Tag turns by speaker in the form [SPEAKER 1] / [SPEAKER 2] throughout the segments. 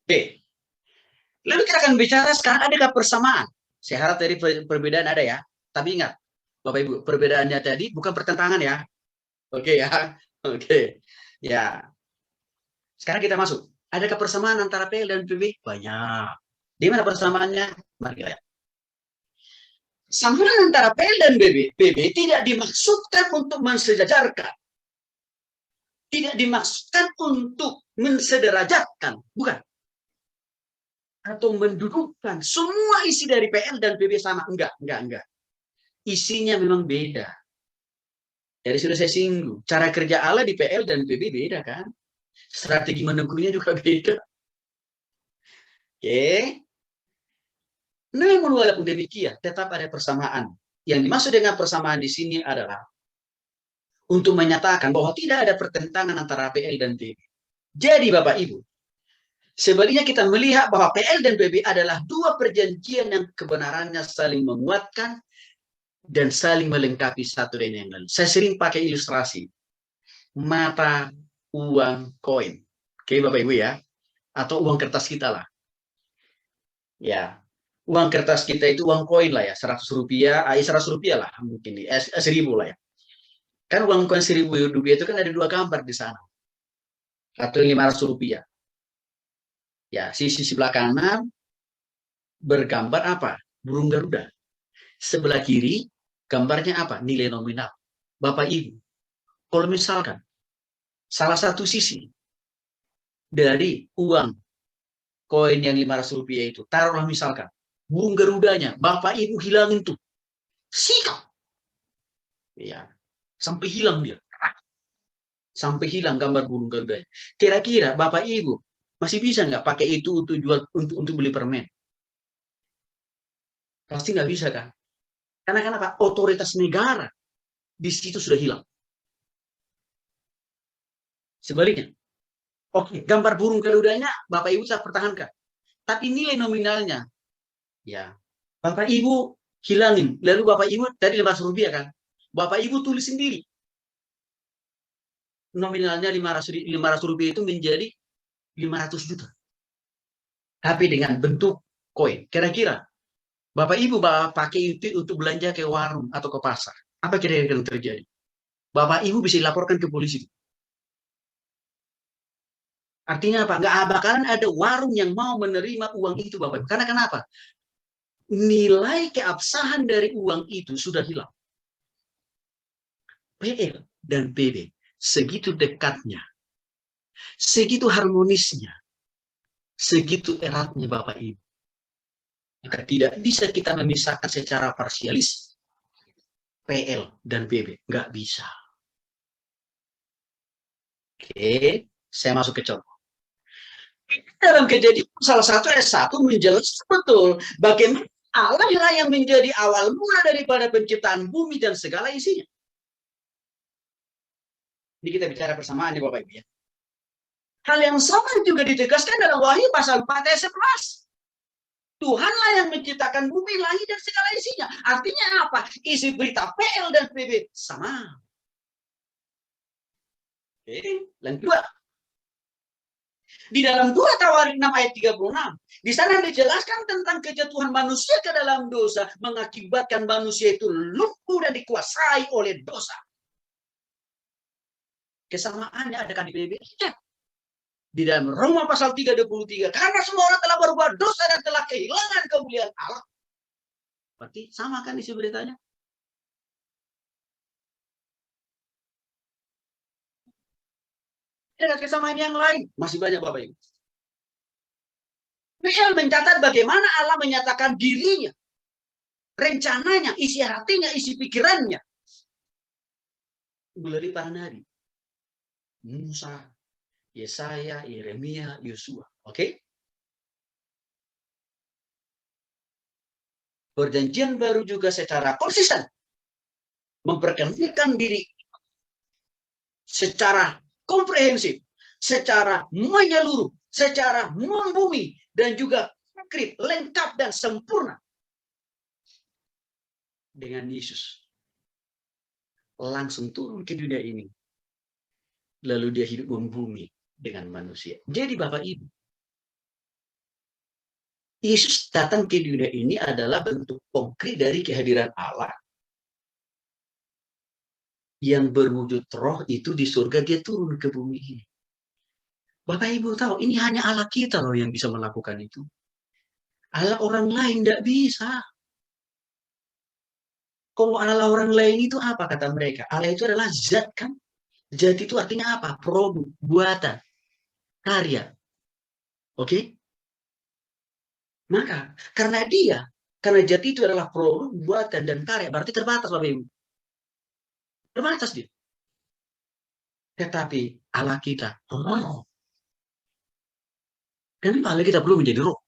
[SPEAKER 1] Oke. Lalu kita akan bicara sekarang adakah persamaan? Saya harap dari perbedaan ada ya. Tapi ingat, Bapak Ibu, perbedaannya tadi bukan pertentangan ya. Oke ya. Oke. Ya. Sekarang kita masuk. Adakah persamaan antara PL dan PB? Banyak. Di mana persamaannya? Mari kita lihat. Samaan antara PL dan PB tidak dimaksudkan untuk mensejajarkan. Tidak dimaksudkan untuk mensederajatkan. Bukan. Atau mendudukkan semua isi dari PL dan PB sama. Enggak. Isinya memang beda. Jadi sudah saya singgung. Cara kerja Allah di PL dan PB beda kan? Strategi menegurnya juga beda. Oke. Namun walaupun demikian, tetap ada persamaan. Yang dimaksud dengan persamaan di sini adalah untuk menyatakan bahwa tidak ada pertentangan antara PL dan PB. Jadi Bapak Ibu, sebaliknya kita melihat bahwa PL dan PB adalah dua perjanjian yang kebenarannya saling menguatkan dan saling melengkapi satu dengan yang lain. Saya sering pakai ilustrasi mata uang koin. Oke Bapak Ibu ya, atau uang kertas kita lah. Ya, uang kertas kita itu uang koin lah ya, 100 rupiah, 100 rupiah lah mungkin, 1000 lah ya. Kan uang koin 1000 rupiah itu kan ada dua gambar di sana. Atau 500 rupiah. Ya, sisi sebelah kanan bergambar apa? Burung Garuda. Sebelah kiri gambarnya apa? Nilai nominal. Bapak Ibu, kalau misalkan salah satu sisi dari uang koin yang 500 rupiah itu, taruhlah misalkan burung Garudanya, Bapak Ibu hilangin tuh. Sikap. Ya, sampai hilang dia. Sampai hilang gambar burung Garudanya. Kira-kira Bapak Ibu masih bisa nggak pakai itu untuk jual untuk beli permen? Pasti nggak bisa kan? Karena kenapa? Otoritas negara di situ sudah hilang. Sebaliknya, oke, gambar burung Garudanya Bapak Ibu bisa pertahankan. Tapi nilai nominalnya, ya, Bapak Ibu hilangin. Lalu Bapak Ibu tadi 500 rupiah kan? Bapak Ibu tulis sendiri. Nominalnya 500 rupiah itu menjadi 500 juta. Tapi dengan bentuk koin. Kira-kira Bapak Ibu pakai itu untuk belanja ke warung atau ke pasar. Apa kira-kira yang terjadi? Bapak Ibu bisa dilaporkan ke polisi. Artinya apa? Nggak bakalan ada warung yang mau menerima uang itu Bapak Ibu. Karena kenapa? Nilai keabsahan dari uang itu sudah hilang. PL dan PB segitu dekatnya, segitu harmonisnya, segitu eratnya Bapak Ibu. Maka tidak bisa kita memisahkan secara parsialis PL dan PB. Nggak bisa. Oke, saya masuk ke contoh. Dalam Kejadian salah satu ayat 1 menjelaskan betul bagaimana Allah lah yang menjadi awal mula daripada penciptaan bumi dan segala isinya. Ini kita bicara persamaan nih Bapak Ibu ya. Hal yang sama juga ditegaskan dalam Wahyu pasal 4 ayat 11. Tuhanlah yang menciptakan bumi, langit, dan segala isinya. Artinya apa? Isi berita PL dan PB sama. Oke, yang kedua. Di dalam 2 Tawarik 6 ayat 36. Di sana dijelaskan tentang kejatuhan manusia ke dalam dosa. Mengakibatkan manusia itu lumpuh dan dikuasai oleh dosa. Kesamaannya adakan di PB. Di dalam Roma pasal 3:23. Karena semua orang telah berbuat dosa dan telah kehilangan kemuliaan Allah. Berarti sama kan isi beritanya? Ada kesamaan yang lain. Masih banyak Bapak Ibu. Michel mencatat bagaimana Allah menyatakan dirinya. Rencananya, isi hatinya, isi pikirannya. Melalui para nabi. Musa, Yesaya, Yeremia, Yosua. Oke? Perjanjian baru juga secara konsisten memperkenalkan diri secara komprehensif, secara menyeluruh, secara membumi, dan juga konkret, lengkap, dan sempurna dengan Yesus. Langsung turun ke dunia ini. Lalu dia hidup membumi dengan manusia. Jadi Bapak Ibu, Yesus datang ke dunia ini adalah bentuk konkret dari kehadiran Allah yang berwujud roh itu di surga, dia turun ke bumi ini. Bapak Ibu tahu, ini hanya Allah kita loh yang bisa melakukan itu. Allah orang lain tidak bisa. Kalau Allah orang lain itu apa kata mereka? Allah itu adalah zat kan? Zat itu artinya apa? Produk, buatan, karya. Oke? Maka karena zat itu adalah produk, buatan, dan karya, berarti terbatas Bapak Ibu. Terbatas dia. Tetapi Allah kita, roh. Kenapa Allah kita perlu menjadi roh?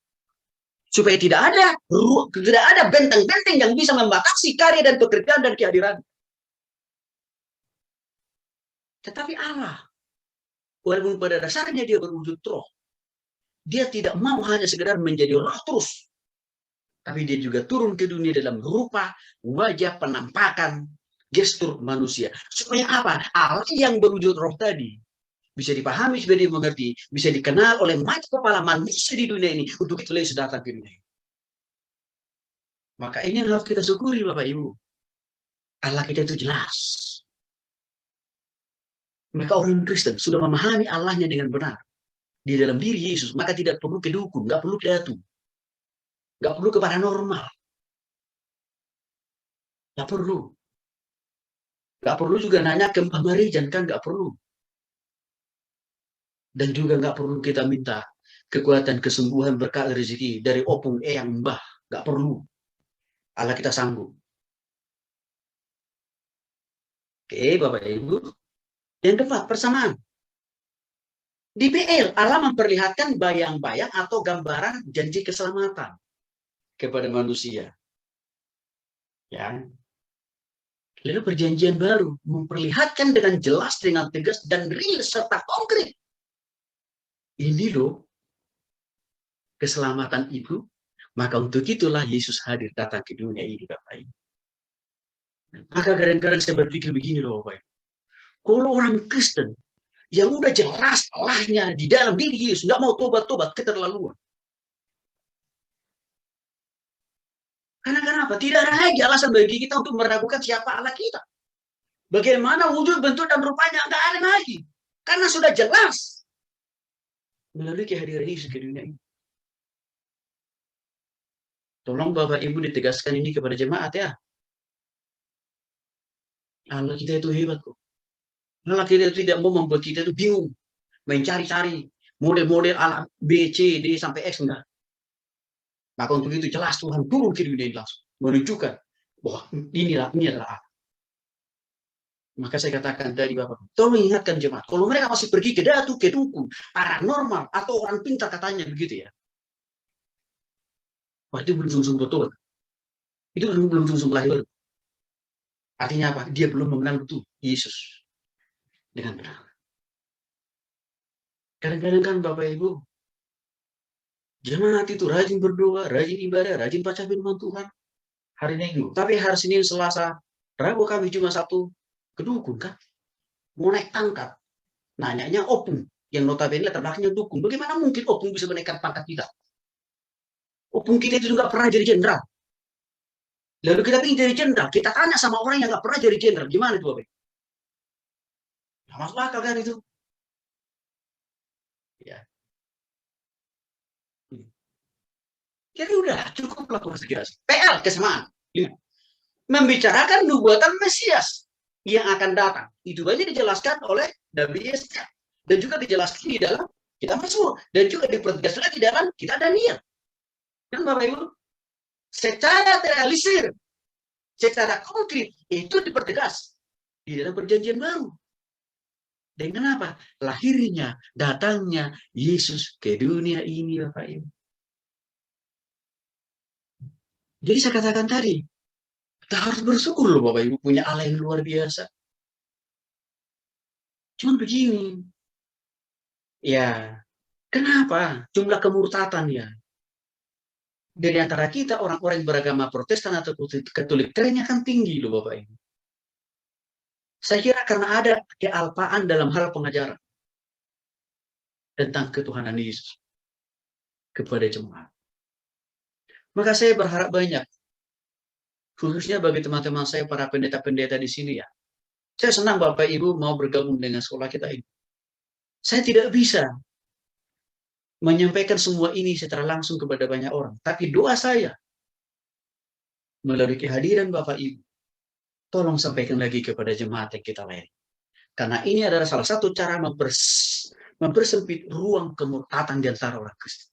[SPEAKER 1] Supaya tidak ada benteng-benteng yang bisa membatasi karya dan pekerjaan dan kehadiran. Tetapi Allah, walaupun pada dasarnya dia berwujud roh, dia tidak mau hanya sekedar menjadi roh terus, tapi dia juga turun ke dunia dalam rupa, wajah, penampakan, gestur manusia. Supaya apa? Allah yang berwujud roh tadi bisa dipahami, bisa dimengerti, bisa dikenal oleh banyak kepala manusia di dunia ini. Untuk itu Yesus datang ke dunia ini. Maka ini yang harus kita syukuri Bapak Ibu. Allah kita itu jelas. Maka orang Kristen sudah memahami Allahnya dengan benar di dalam diri Yesus, maka tidak perlu ke dukun, nggak perlu ke datu, nggak perlu ke paranormal, nggak perlu. Nggak perlu juga nanya ke Mbah Marijan, kan nggak perlu. Dan juga nggak perlu kita minta kekuatan, kesembuhan, berkat, rezeki dari opung eyang mbah. Nggak perlu. Allah kita sanggup. Oke, Bapak Ibu. Yang keempat, persamaan. Di PL, Allah memperlihatkan bayang-bayang atau gambaran janji keselamatan kepada manusia. Ya. Lalu perjanjian baru memperlihatkan dengan jelas, dengan tegas, dan real serta konkret. Ini loh keselamatan itu. Maka untuk itulah Yesus hadir datang ke dunia ini, Bapak Ibu. Maka kadang-kadang saya berpikir begini loh, Bapak Ibu. Kalau orang Kristen yang udah jelas Allahnya di dalam diri Yesus, nggak mau tobat-tobat, keterlaluan. Karena kenapa? Tidak ada lagi alasan bagi kita untuk meragukan siapa Allah kita. Bagaimana wujud, bentuk, dan rupanya, nggak ada lagi. Karena sudah jelas melalui kehadiran Yesus ke dunia ini. Tolong Bapak Ibu ditegaskan ini kepada jemaat ya. Allah kita itu hebat kok. Allah kita itu tidak mau membuat kita itu bingung. Mencari-cari model-model ala B, C, D, sampai X. Enggak. Maka untuk itu jelas Tuhan turun ke dunia ini langsung. Menunjukkan bahwa ini adalah apa. Maka saya katakan tadi Bapak, tolong ingatkan jemaat. Kalau mereka masih pergi ke datu, ke dukun, paranormal, atau orang pintar katanya begitu ya. Wah, itu belum sungguh betul. Itu belum sungguh lahir. Artinya apa? Dia belum mengenal betul Yesus dengan benar. Kadang-kadang kan Bapak Ibu, jemaat itu rajin berdoa, rajin ibadah, rajin baca firman Tuhan hari Minggu. Tapi hari Senin, Selasa, Rabu, Kamis, Jumat, Sabtu, kedukun kan? Mau naik tangkat. Nanyanya opung. Yang notabene latar belakangnya dukun. Bagaimana mungkin opung bisa menaikkan pangkat kita? Opung kita itu juga pernah jadi jenderal. Lalu kita ingin jadi jenderal. Kita tanya sama orang yang nggak pernah jadi jenderal. Gimana itu, Bapak? Nggak masuk akal kan itu? Ya. Jadi udah, cukuplah konspirasi. PL, kesamaan. Membicarakan nubuatan Mesias yang akan datang. Itu banyak dijelaskan oleh Nabi Yesaya. Dan juga dijelaskan di dalam kitab Mazmur. Dan juga dipertegas lagi di dalam kitab Daniel. Dan Bapak Ibu, secara terrealisir, secara konkret, itu dipertegas di dalam perjanjian baru. Dan kenapa? Lahirnya, datangnya Yesus ke dunia ini, Bapak Ibu. Jadi saya katakan tadi, kita harus bersyukur loh Bapak Ibu punya Allah yang luar biasa. Cuma begini, ya kenapa jumlah kemurtatan ya? Dari antara kita orang-orang yang beragama Protestan atau Katolik trennya kan tinggi loh Bapak Ibu. Saya kira karena ada kealpaan dalam hal pengajaran tentang ketuhanan Yesus kepada jemaat. Maka saya berharap banyak, khususnya bagi teman-teman saya, para pendeta-pendeta di sini ya. Saya senang Bapak Ibu mau bergabung dengan sekolah kita ini. Saya tidak bisa menyampaikan semua ini secara langsung kepada banyak orang. Tapi doa saya, melalui kehadiran Bapak Ibu, tolong sampaikan lagi kepada jemaat yang kita layani. Karena ini adalah salah satu cara mempersempit ruang kemurtatan di antara orang Kristen.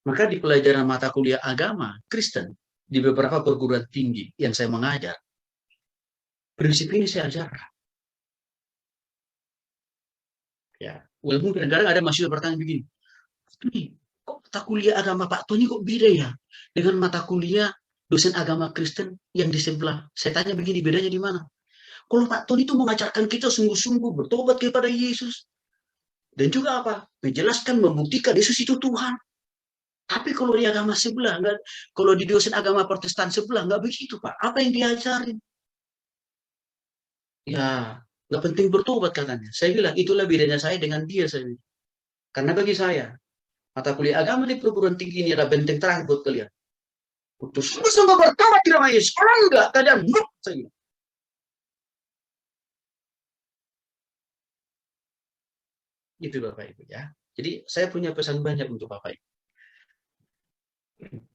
[SPEAKER 1] Maka di pelajaran mata kuliah agama Kristen, di beberapa perguruan tinggi yang saya mengajar, prinsip ini saya ajarkan. Ya, walaupun kadang-kadang ada mahasiswa bertanya begini, kok mata kuliah agama Pak Tony kok beda ya dengan mata kuliah dosen agama Kristen yang di sebelah? Saya tanya begini, bedanya di mana? Kalau Pak Tony itu mengajarkan kita sungguh-sungguh bertobat kepada Yesus. Dan juga apa? Menjelaskan, membuktikan Yesus itu Tuhan. Tapi kalau di agama sebelah, enggak, kalau di dosen agama Protestan sebelah, enggak begitu, Pak. Apa yang diajarin? Ya, enggak penting bertobat katanya. Saya bilang, itulah bedanya saya dengan dia. Saya bilang. Karena bagi saya, mata kuliah agama di perguruan tinggi ini adalah benteng terang buat kalian. Untuk sungguh bertobat di nama Yesus. Kalau enggak, kalian saya bilang. Itu Bapak Ibu ya. Jadi saya punya pesan banyak untuk Bapak Ibu.